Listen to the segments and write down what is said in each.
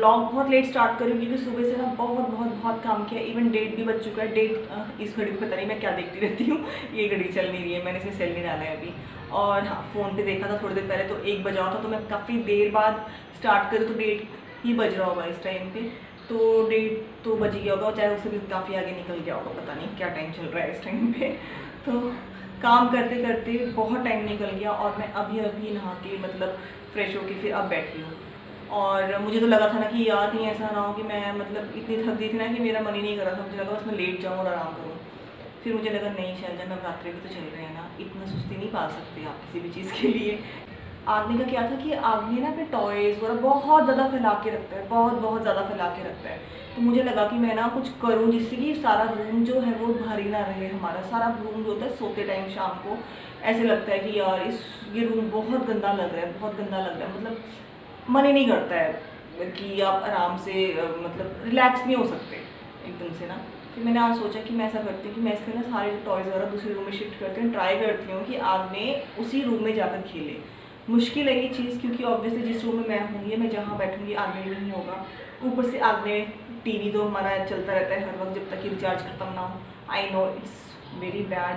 Vlog बहुत let start करूँ क्योंकि सुबह से ना बहुत काम किया। इवन डेट भी बज चुका है। डेट इस घड़ी में पता नहीं मैं क्या देखती रहती हूँ, ये घड़ी चल नहीं रही है, मैंने इसमें सेल नहीं डाला है अभी। और हाँ, फ़ोन पे देखा था थोड़ी देर पहले तो 1 बजा था, तो मैं काफ़ी देर बाद स्टार्ट करूँ तो डेट ही बज रहा होगा इस टाइम पे। तो डेट तो बज गया होगा, चाहे उससे भी काफ़ी आगे निकल गया होगा, पता नहीं क्या टाइम चल रहा है इस टाइम पे। तो काम करते करते बहुत टाइम निकल गया और मैं अभी नहा के मतलब फ्रेश होके फिर अब बैठी हूँ। और मुझे तो लगा था ना कि यार कहीं ऐसा ना हो कि मैं मतलब इतनी थक गई थी ना कि मेरा मन ही नहीं कर रहा था, मुझे लगा बस मैं लेट जाऊँ और आराम करूँ। फिर मुझे लगा नहीं शायद नवरात्रि भी तो चल रहे हैं ना, इतना सुस्ती नहीं पा सकते आप किसी भी चीज़ के लिए। आगने का क्या था कि आगने ना अपने टॉयज़ वगैरह बहुत ज़्यादा फैला के रखता है, बहुत ज़्यादा फैला के रखता है। तो मुझे लगा कि मैं ना कुछ करूँ जिससे कि सारा रूम जो है वो भारी ना रहे। हमारा सारा रूम जो होता है सोते टाइम शाम को ऐसे लगता है कि यार ये रूम बहुत गंदा लग रहा है, बहुत गंदा लग रहा है, मतलब मन ही नहीं करता है कि आप आराम से मतलब रिलैक्स नहीं हो सकते एकदम से ना। फिर मैंने आज सोचा कि मैं ऐसा करती हूँ कि मैं इसके ना सारे टॉयज़ वगैरह दूसरे रूम में शिफ्ट करती हूँ, ट्राई करती हूँ कि आगने उसी रूम में जाकर खेले। मुश्किल है ये चीज़ क्योंकि ऑब्वियसली जिस रूम में मैं होंगी, मैं जहाँ बैठूँगी आगने में नहीं होगा। ऊपर से आगने टीवी तो हमारा चलता रहता है हर वक्त जब तक कि रिचार्ज ख़त्म ना हो। I know it's very bad,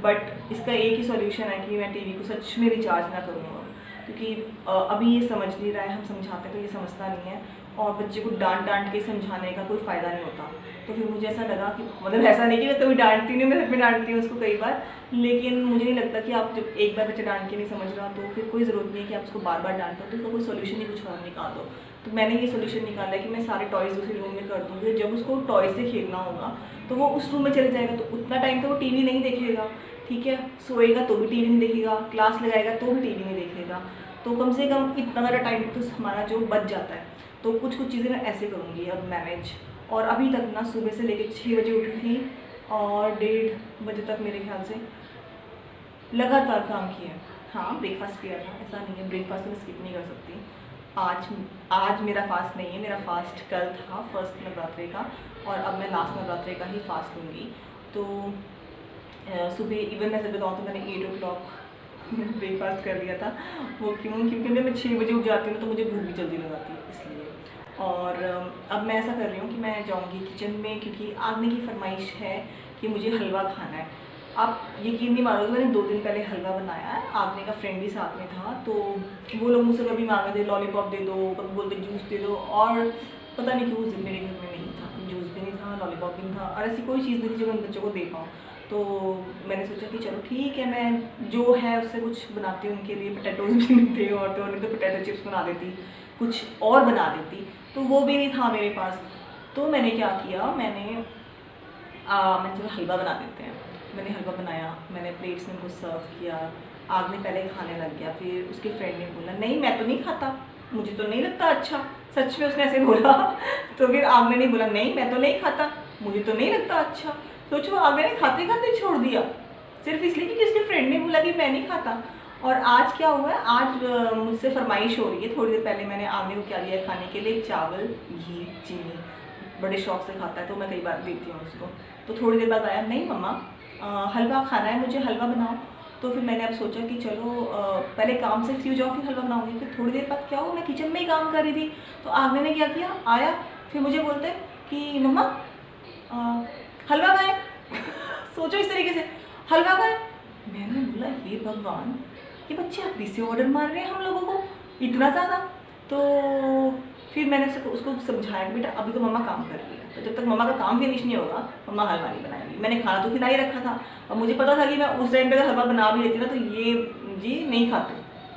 but इसका एक ही सॉल्यूशन है कि मैं टीवी को सच में रिचार्ज ना करूँगा, क्योंकि अभी ये समझ नहीं रहा है। हम समझाते हैं तो ये समझता नहीं है और बच्चे को डांट के समझाने का कोई फ़ायदा नहीं होता। तो फिर मुझे ऐसा लगा कि मतलब ऐसा नहीं कि मैं कभी डांटती नहीं, मैं सच में डांटती हूँ उसको कई बार, लेकिन मुझे नहीं लगता कि आप जब एक बार बच्चा डांट के नहीं समझ रहा तो फिर कोई ज़रूरत नहीं है कि आप उसको बार डांटो, तो उसका कोई सोल्यूशन ही कुछ और निकाल दो। तो मैंने ये सोल्यूशन निकाला है कि मैं सारे टॉयज़ दूसरे रूम में कर दूँगी। जब उसको टॉय से खेलना होगा तो वो उस रूम में चले जाएगा, तो उतना टाइम तो वो टीवी नहीं देखेगा, ठीक है। सोएगा तो भी टीवी नहीं देखेगा, क्लास लगाएगा तो भी टीवी नहीं देखेगा। तो कम से कम इतना ज़्यादा टाइम तो हमारा जो बच जाता है। तो कुछ चीज़ें मैं ऐसे करूँगी अब मैनेज। और अभी तक ना सुबह से लेकर 6 बजे उठी थी और 1:30 बजे तक मेरे ख्याल से लगातार काम किया। हाँ, ब्रेकफास्ट किया था, ऐसा नहीं है, ब्रेकफास्ट तो मैं स्किप नहीं कर सकती। आज मेरा फास्ट नहीं है, मेरा फास्ट कल था फर्स्ट नवरात्रि का, और अब मैं लास्ट नवरात्रि का ही फास्ट लूँगी। तो सुबह इवन मैं सच बताऊँ तो मैंने 8 o'clock ब्रेकफास्ट कर लिया था। वो क्योंकि मैं 6 बजे उठ जाती हूँ तो मुझे भूख भी जल्दी लगाती है इसलिए। और अब मैं ऐसा कर रही हूँ कि मैं जाऊँगी किचन में, क्योंकि आगने की फरमाइश है कि मुझे हलवा खाना है। आप यकीन नहीं मानोगे, मैंने 2 दिन पहले हलवा बनाया है, आगने का फ्रेंड भी साथ में था। तो वो लोग मुझसे कभी मांगे थे लॉलीपॉप दे दो, कभी बोलते जूस दे दो, और पता नहीं क्यों उस दिन मेरे घर में नहीं था, जूस भी नहीं था, लॉलीपॉप भी नहीं था, और ऐसी कोई चीज़ नहीं थी जो मैं बच्चों को दे पाऊँ। तो मैंने सोचा कि चलो ठीक है, मैं जो है उससे कुछ बनाती हूँ उनके लिए। पोटैटोज़ भी नहीं थे और तो नहीं तो पोटैटो चिप्स बना देती, कुछ और बना देती, तो वो भी नहीं था मेरे पास। तो मैंने क्या किया, मैंने चलो हलवा बना देते हैं। मैंने हलवा बनाया, मैंने प्लेट्स में उनको सर्व किया। आगने पहले खाने लग गया, फिर उसके फ्रेंड ने बोला नहीं मैं तो नहीं खाता, मुझे तो नहीं लगता अच्छा। सच में उसने ऐसे बोला। तो फिर आगने ने बोला नहीं मैं तो नहीं खाता, मुझे तो नहीं लगता अच्छा। सोचो, आगने ने खाते खाते छोड़ दिया सिर्फ इसलिए कि उसके फ्रेंड ने बोला कि मैं नहीं खाता। और आज क्या हुआ है, आज मुझसे फरमाइश हो रही है। थोड़ी देर पहले मैंने आगने को क्या दिया खाने के लिए, चावल, घी, चीनी, बड़े शौक से खाता है तो मैं कई बार देती हूँ उसको। तो थोड़ी देर बाद आया, नहीं मम्मा हलवा खाना है मुझे, हलवा बनाओ। तो फिर मैंने अब सोचा कि चलो पहले काम से फ्री हो जाओ फिर हलवा बनाऊंगी। फिर थोड़ी देर बाद क्या हुआ, मैं किचन में ही काम कर रही थी, तो आगने ने क्या किया, आया फिर मुझे बोलते कि मम्मा हलवा खाए। सोचो इस तरीके से, हलवा खाए। मैंने बोला हे भगवान, ये बच्चे आप से ऑर्डर मार रहे हैं हम लोगों को इतना ज़्यादा। तो फिर मैंने उसको समझाया कि बेटा अभी तो मम्मा काम कर रही है, तो जब तक मम्मा का काम फिनिश नहीं होगा मम्मा हलवा नहीं बनाएंगी। मैंने खाना तो खिला ही रखा था, और मुझे पता था कि मैं उस टाइम पे अगर हलवा बना भी लेती ना तो ये जी नहीं खाते,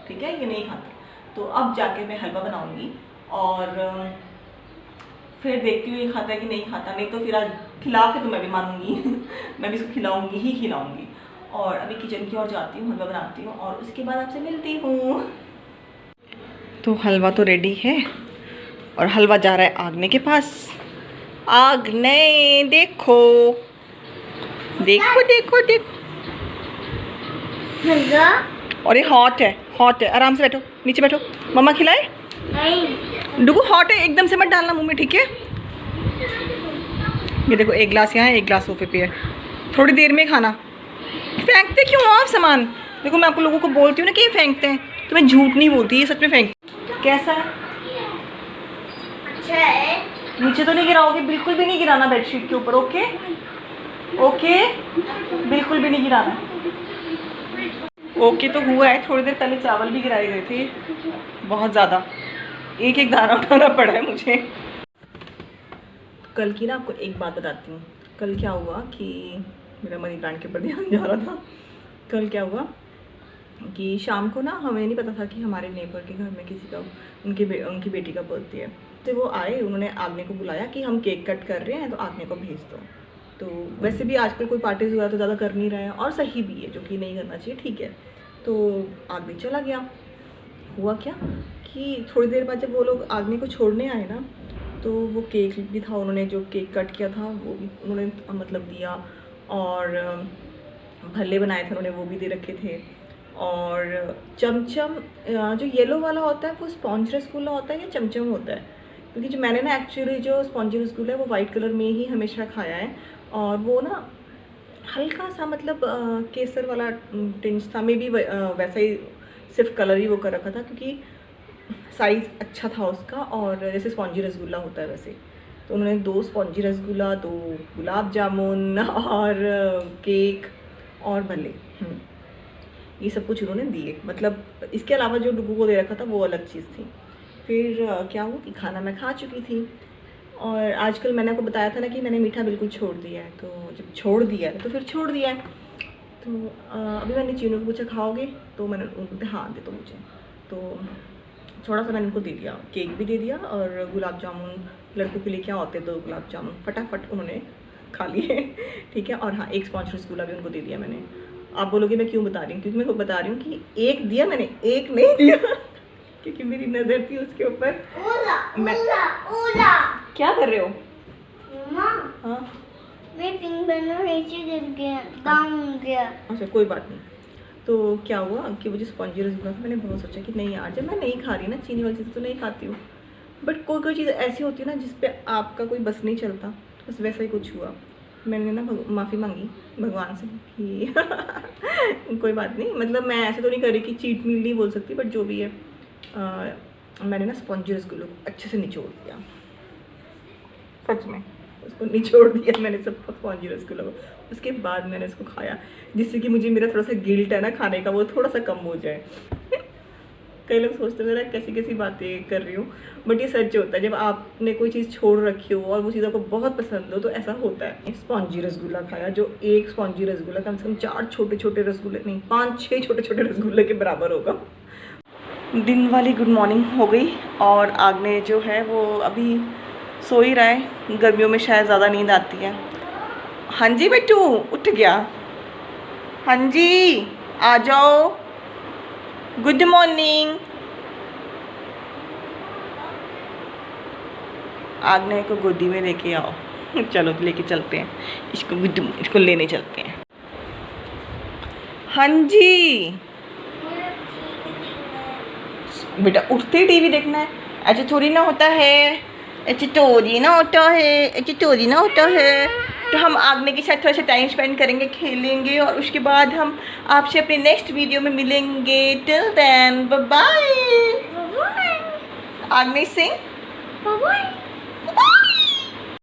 ठीक है, ये नहीं खाते। तो अब जाके मैं हलवा बनाऊँगी और फिर देखती हूँ ये खाता है कि नहीं खाता, नहीं तो फिर आज खिला के तो मैं भी मानूंगी। मैं भी इसको खिलाऊँगी ही खिलाऊँगी। और अभी किचन की ओर जाती हूँ, हलवा बनाती हूँ और उसके बाद आपसे मिलती हूँ। तो हलवा तो रेडी है और हलवा जा रहा है आगने के पास। आगने देखो देखो देखो देखो, और ये हॉट है, हॉट है। आराम से बैठो, नीचे बैठो, मम्मा खिलाए नहीं। डुगू हॉट है, एकदम से मत डालना मुंह में, ठीक है। ये देखो, एक गिलास यहाँ है, एक गिलास सोफे पे है। थोड़ी देर में खाना। फेंकते क्यों आप सामान? देखो मैं आपको लोगों को बोलती हूँ ना कि ये फेंकते हैं, तो मैं झूठ नहीं बोलती, ये सच में फेंक। कैसा है? अच्छा है। नीचे तो नहीं गिराओगे, बिल्कुल भी नहीं गिराना बेडशीट के ऊपर, ओके ओके, बिल्कुल भी नहीं गिराना। ओके तो हुआ है, थोड़ी देर पहले चावल भी गिराए गए थे बहुत ज़्यादा, एक एक दाना उठाना पड़ा है मुझे। कल की ना आपको एक बात बताती हूँ। कल क्या हुआ कि मेरा मनी प्लांट के ऊपर ध्यान जा रहा था। कल क्या हुआ कि शाम को ना हमें नहीं पता था कि हमारे नेबर के घर में किसी का उनकी बेटी का बर्थडे है। तो वो आए, उन्होंने आग्ने को बुलाया कि हम केक कट कर रहे हैं तो आग्ने को भेज दो। तो वैसे भी आजकल कोई पार्टीज वगैरह तो ज़्यादा कर नहीं रहे हैं और सही भी है, जो कि नहीं करना चाहिए, ठीक है। तो आग्ने चला गया। हुआ क्या कि थोड़ी देर बाद जब वो लोग आग्ने को छोड़ने आए ना, तो वो केक भी था, उन्होंने जो केक कट किया था वो भी उन्होंने मतलब दिया, और भल्ले बनाए थे उन्होंने, वो भी दे रखे थे। और चमचम, जो येलो वाला होता है वो स्पॉन्ज रसगुल्ला होता है या चमचम होता है? क्योंकि जो मैंने ना एक्चुअली जो स्पॉन्जी रसगुल्ला है वो वाइट कलर में ही हमेशा खाया है, और वो ना हल्का सा मतलब केसर वाला टिंच था, मे बी वैसा ही सिर्फ कलर ही वो कर रखा था, क्योंकि साइज़ अच्छा था उसका, और जैसे स्पॉन्जी रसगुल्ला होता है वैसे। तो उन्होंने 2 स्पॉन्जी रसगुल्ला, 2 गुलाब जामुन और केक और भल्ले, ये सब कुछ उन्होंने दिए। मतलब इसके अलावा जो डुगू को दे रखा था वो अलग चीज़ थी। फिर क्या हुआ कि खाना मैं खा चुकी थी, और आजकल मैंने आपको बताया था ना कि मैंने मीठा बिल्कुल छोड़ दिया है। तो जब छोड़ दिया है तो फिर छोड़ दिया है। तो अभी मैंने चीनू को पूछा खाओगे, तो मैंने उनको हाँ दे दो मुझे। तो थोड़ा सा मैंने उनको दे दिया, केक भी दे दिया, और गुलाब जामुन लड़कों के लिए क्या होते हैं 2 गुलाब जामुन फटाफट उन्होंने खा लिए। ठीक है। और हाँ, एक स्पॉन्ज रसगुल्ला भी उनको दे दिया मैंने। आप बोलोगे मैं क्यों बता रही हूँ, क्योंकि मैं बता रही हूँ कि एक दिया मैंने, एक नहीं दिया क्योंकि मेरी नज़र थी उसके ऊपर। मैं क्या कर रहे हो? हाँ मैं पिंक बना नीचे गिर गया, दाम हो गया। अच्छा कोई बात नहीं। तो क्या हुआ कि वो जो स्पॉन्जी रसगुल्ला था, मैंने बहुत सोचा कि नहीं यार, जब मैं नहीं खा रही ना चीनी वाली चीज़ तो नहीं खाती हूँ, बट कोई कोई चीज़ ऐसी होती है ना जिस पे आपका कोई बस नहीं चलता, तो बस वैसा ही कुछ हुआ। मैंने ना माफ़ी मांगी भगवान से कि कोई बात नहीं, मतलब मैं ऐसे तो नहीं कर रही कि चीट मील नहीं बोल सकती, बट जो भी है मैंने ना स्पॉन्जी रसगुल्ले को अच्छे से निचोड़ दिया, सच में उसको निचोड़ दिया मैंने सब स्पॉन्जी रसगुल्ला को। उसके बाद मैंने इसको खाया, जिससे कि मुझे मेरा थोड़ा सा गिल्ट है ना खाने का वो थोड़ा सा कम हो जाए। कई लोग सोचते हैं कैसी कैसी बातें कर रही हूँ, बट ये सच होता है। जब आपने कोई चीज़ छोड़ रखी हो और वो चीज़ आपको बहुत पसंद हो तो ऐसा होता है। स्पॉन्जी रसगुल्ला खाया, जो एक स्पॉन्जी रसगुल्ला कम से कम 4 छोटे छोटे रसगुल्ले नहीं 5-6 छोटे छोटे रसगुल्ले के बराबर होगा। दिन वाली गुड मॉर्निंग हो गई, और आग्ने जो है वो अभी सो ही रहा है। गर्मियों में शायद ज़्यादा नींद आती है। हाँ जी बेटू उठ गया, हाँ जी आ जाओ, गुड मॉर्निंग। आग्ने को गोदी में लेके आओ, चलो लेके चलते हैं इसको लेने चलते हैं। हाँ जी बेटा, उठते ही टीवी देखना है, ऐसे थोड़ी ना होता है, ऐसे चोरी ना होता है, ऐसे चोरी ना होता है। तो हम आग्ने के साथ थोड़ा सा टाइम स्पेंड करेंगे, खेलेंगे, और उसके बाद हम आपसे अपने नेक्स्ट वीडियो में मिलेंगे। Till then bye bye. आग्ने सिंह बाय बाय।